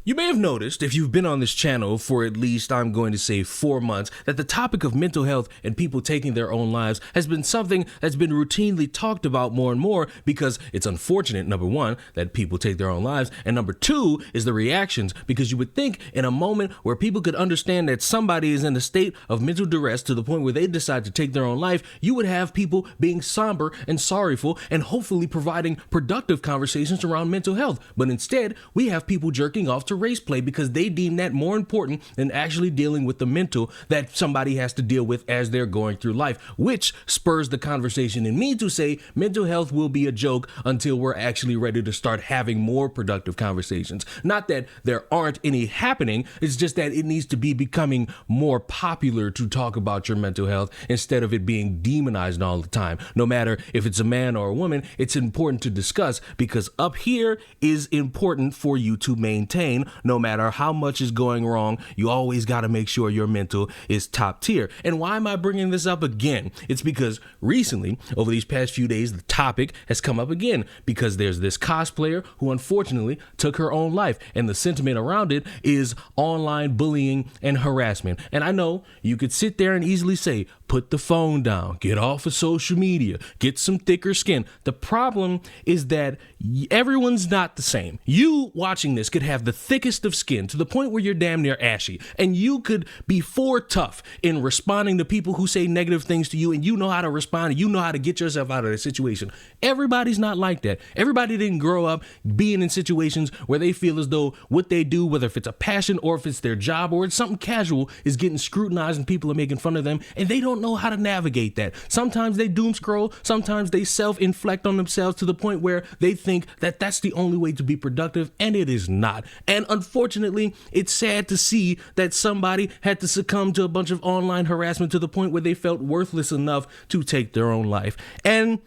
You may have noticed, if you've been on this channel for at least, I'm going to say 4 months, that the topic of mental health and people taking their own lives has been something that's been routinely talked about more and more because it's unfortunate, number one, that people take their own lives, and number two is the reactions, because you would think in a moment where people could understand that somebody is in a state of mental duress to the point where they decide to take their own life, you would have people being somber and sorrowful and hopefully providing productive conversations around mental health. But instead, we have people jerking off to race play because they deem that more important than actually dealing with the mental that somebody has to deal with as they're going through life, which spurs the conversation in me to say mental health will be a joke until we're actually ready to start having more productive conversations. Not that there aren't any happening, it's just that it needs to be becoming more popular to talk about your mental health instead of it being demonized all the time. No matter if it's a man or a woman, it's important to discuss because up here is important for you to maintain. No matter how much is going wrong, you always got to make sure your mental is top tier. And why am I bringing this up again? It's because recently, over these past few days, the topic has come up again because there's this cosplayer who unfortunately took her own life, and the sentiment around it is online bullying and harassment. And I know you could sit there and easily say, put the phone down, get off of social media, get some thicker skin. The problem is that everyone's not the same. You watching this could have the thickest of skin to the point where you're damn near ashy, and you could be tough in responding to people who say negative things to you, and you know how to respond and you know how to get yourself out of the situation. Everybody's not like that. Everybody didn't grow up being in situations where they feel as though what they do, whether if it's a passion or if it's their job or it's something casual, is getting scrutinized and people are making fun of them, and they don't know how to navigate that. Sometimes they doom scroll, sometimes they self-inflect on themselves to the point where they think that that's the only way to be productive, and it is not. And unfortunately, it's sad to see that somebody had to succumb to a bunch of online harassment to the point where they felt worthless enough to take their own life. And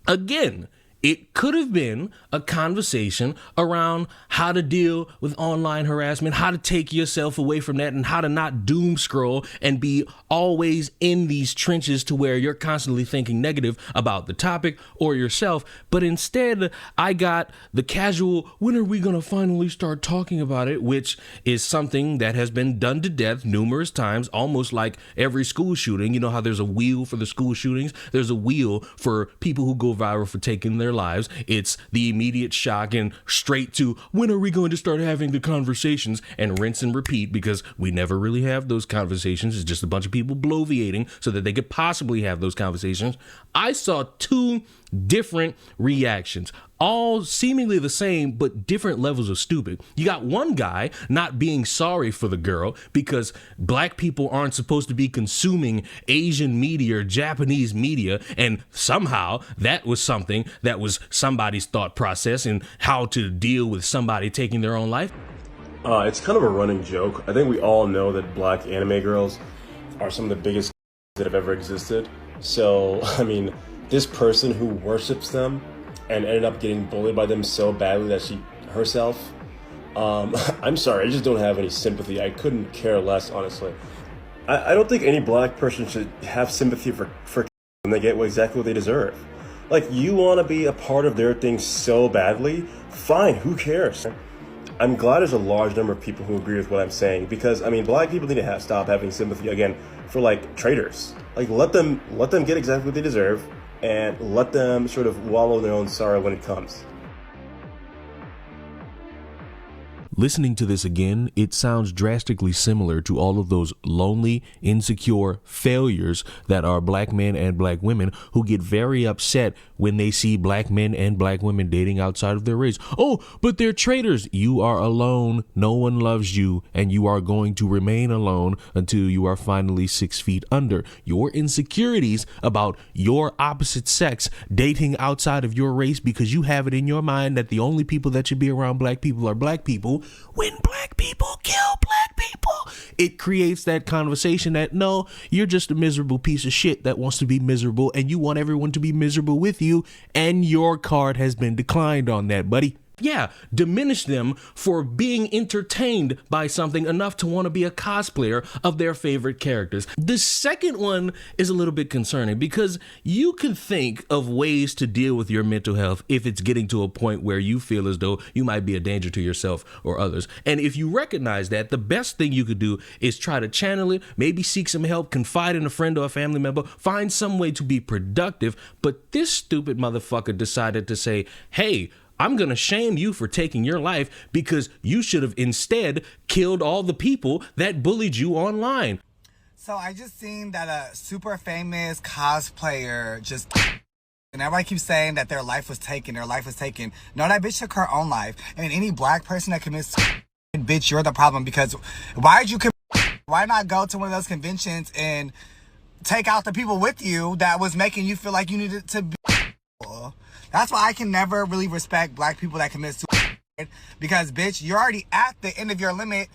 again, it could have been a conversation around how to deal with online harassment, how to take yourself away from that, and how to not doom scroll and be always in these trenches to where you're constantly thinking negative about the topic or yourself. But instead, I got the casual, when are we going to finally start talking about it, which is something that has been done to death numerous times, almost like every school shooting. You know how there's a wheel for the school shootings? There's a wheel for people who go viral for taking their lives. It's the immediate shock and straight to when are we going to start having the conversations, and rinse and repeat because we never really have those conversations. It's just a bunch of people bloviating so that they could possibly have those conversations. I saw two different reactions, all seemingly the same, but different levels of stupid. You got one guy not being sorry for the girl because black people aren't supposed to be consuming Asian media or Japanese media, and somehow that was something that was somebody's thought process and how to deal with somebody taking their own life. It's kind of a running joke. I think we all know that black anime girls are some of the biggest that have ever existed. So, I mean, this person who worships them and ended up getting bullied by them so badly that she herself, I'm sorry, I just don't have any sympathy. I couldn't care less, honestly. I don't think any black person should have sympathy for when they get exactly what they deserve. Like, you want to be a part of their thing so badly, fine, who cares? I'm glad there's a large number of people who agree with what I'm saying, because, I mean, black people need to stop having sympathy, again, for, like, traitors. Like, let them get exactly what they deserve, and let them sort of wallow in their own sorrow when it comes. Listening to this again, it sounds drastically similar to all of those lonely, insecure failures that are black men and black women who get very upset when they see black men and black women dating outside of their race. Oh, but they're traitors. You are alone. No one loves you, and you are going to remain alone until you are finally 6 feet under. Your insecurities about your opposite sex dating outside of your race because you have it in your mind that the only people that should be around black people are black people. When black people kill black people, it creates that conversation that, no, you're just a miserable piece of shit that wants to be miserable, and you want everyone to be miserable with you, and your card has been declined on that, buddy. diminish them for being entertained by something enough to want to be a cosplayer of their favorite characters. The second one is a little bit concerning because you can think of ways to deal with your mental health if it's getting to a point where you feel as though you might be a danger to yourself or others. And if you recognize that, the best thing you could do is try to channel it, maybe seek some help, confide in a friend or a family member, find some way to be productive. But this stupid motherfucker decided to say, hey, I'm going to shame you for taking your life because you should have instead killed all the people that bullied you online. So I just seen that a super famous cosplayer just... And everybody keeps saying that their life was taken. No, that bitch took her own life. And any black person that commits... Bitch, you're the problem because why not go to one of those conventions and take out the people with you that was making you feel like you needed to be... That's why I can never really respect black people that commit suicide because, bitch, you're already at the end of your limit.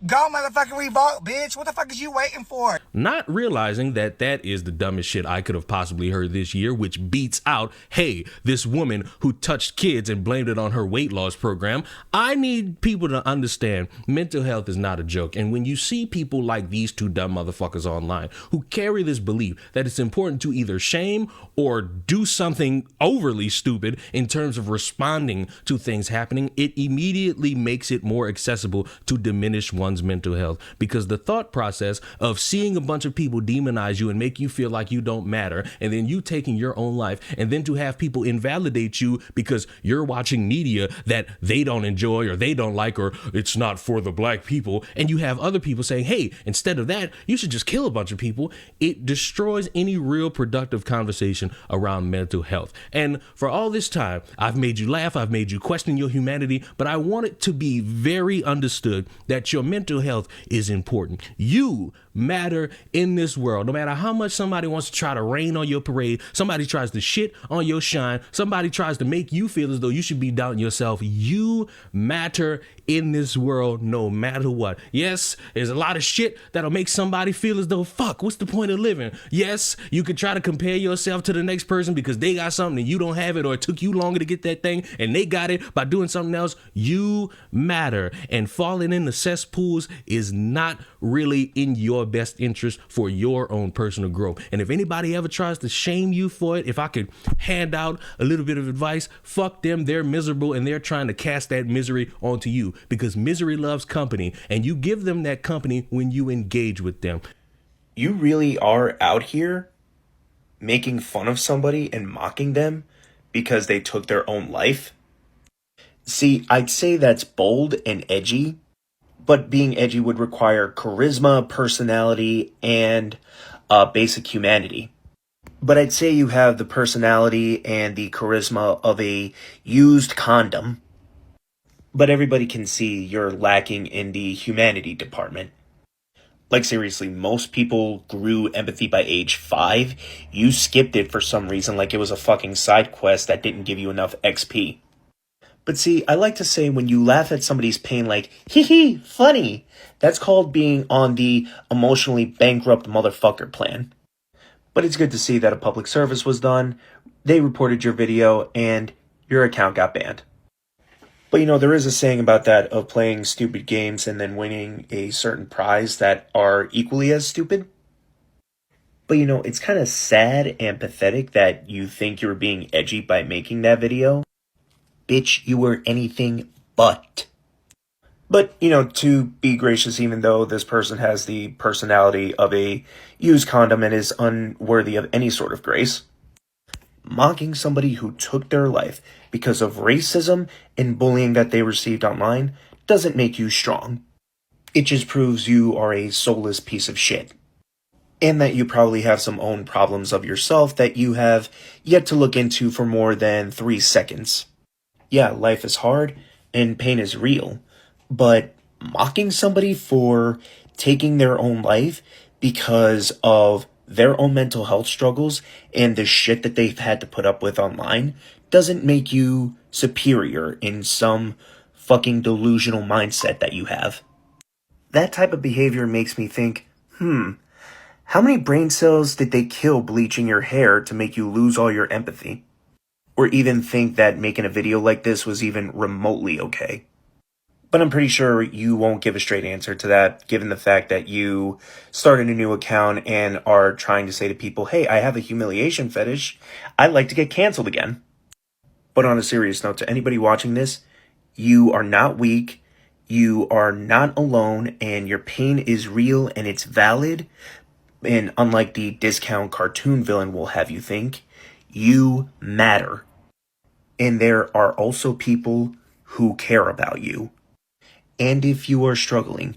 Go, motherfucking revolt, bitch. What the fuck is you waiting for? Not realizing that that is the dumbest shit I could have possibly heard this year, which beats out, hey, this woman who touched kids and blamed it on her weight loss program. I need people to understand mental health is not a joke. And when you see people like these two dumb motherfuckers online who carry this belief that it's important to either shame or do something overly stupid in terms of responding to things happening, it immediately makes it more accessible to diminish one's mental health, because the thought process of seeing a bunch of people demonize you and make you feel like you don't matter, and then you taking your own life, and then to have people invalidate you because you're watching media that they don't enjoy or they don't like, or it's not for the black people, and you have other people saying, hey, instead of that, you should just kill a bunch of people. It destroys any real productive conversation around mental health. And for all this time, I've made you laugh, I've made you question your humanity, but I want it to be very understood that your mental health is important. You matter in this world. No matter how much somebody wants to try to rain on your parade, somebody tries to shit on your shine, somebody tries to make you feel as though you should be doubting yourself, you matter in this world no matter what. Yes, there's a lot of shit that'll make somebody feel as though, fuck, what's the point of living? Yes, you could try to compare yourself to the next person because they got something and you don't have it, or it took you longer to get that thing and they got it by doing something else. You matter, and falling in the cesspools is not really in your best interest for your own personal growth. And if anybody ever tries to shame you for it, if I could hand out a little bit of advice, fuck them. They're miserable and they're trying to cast that misery onto you, because misery loves company, and you give them that company when you engage with them. You really are out here making fun of somebody and mocking them because they took their own life? See, I'd say that's bold and edgy, but being edgy would require charisma, personality, and basic humanity. But I'd say you have the personality and the charisma of a used condom, but everybody can see you're lacking in the humanity department. Like, seriously, most people grew empathy by age 5. You skipped it for some reason, like it was a fucking side quest that didn't give you enough XP. But see, I like to say when you laugh at somebody's pain like, hee hee, funny, that's called being on the emotionally bankrupt motherfucker plan. But it's good to see that a public service was done, they reported your video, and your account got banned. But you know, there is a saying about that of playing stupid games and then winning a certain prize that are equally as stupid. But you know, it's kind of sad and pathetic that you think you're being edgy by making that video. Bitch, you were anything but. But, you know, to be gracious, even though this person has the personality of a used condom and is unworthy of any sort of grace, mocking somebody who took their life because of racism and bullying that they received online doesn't make you strong. It just proves you are a soulless piece of shit. And that you probably have some own problems of yourself that you have yet to look into for more than 3 seconds. Yeah, life is hard and pain is real, but mocking somebody for taking their own life because of their own mental health struggles and the shit that they've had to put up with online doesn't make you superior in some fucking delusional mindset that you have. That type of behavior makes me think, how many brain cells did they kill bleaching your hair to make you lose all your empathy? or even think that making a video like this was even remotely okay. But I'm pretty sure you won't give a straight answer to that, given the fact that you started a new account and are trying to say to people, hey, I have a humiliation fetish. I'd like to get canceled again. But on a serious note, to anybody watching this, you are not weak. You are not alone, and your pain is real and it's valid. And unlike the discount cartoon villain will have you think, you matter. And there are also people who care about you. And if you are struggling,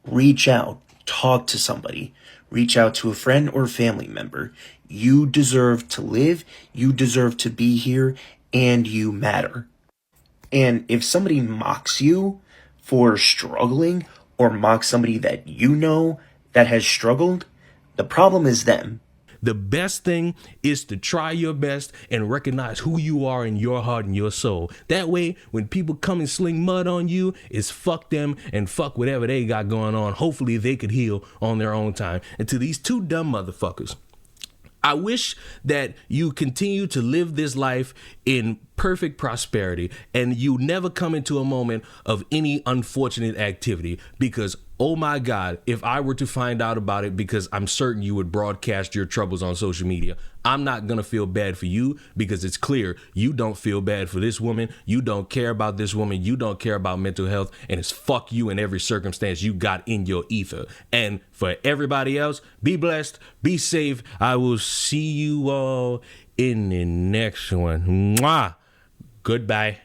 reach out, talk to somebody, reach out to a friend or family member. You deserve to live, you deserve to be here, and you matter. And if somebody mocks you for struggling, or mocks somebody that you know that has struggled, the problem is them. The best thing is to try your best and recognize who you are in your heart and your soul. That way, when people come and sling mud on you, it's fuck them and fuck whatever they got going on. Hopefully they could heal on their own time. And to these two dumb motherfuckers, I wish that you continue to live this life in perfect prosperity and you never come into a moment of any unfortunate activity, because oh my God, if I were to find out about it, because I'm certain you would broadcast your troubles on social media, I'm not going to feel bad for you, because it's clear you don't feel bad for this woman. You don't care about this woman. You don't care about mental health, and it's fuck you in every circumstance you got in your ether. And for everybody else, be blessed, be safe. I will see you all in the next one. Mwah. Goodbye.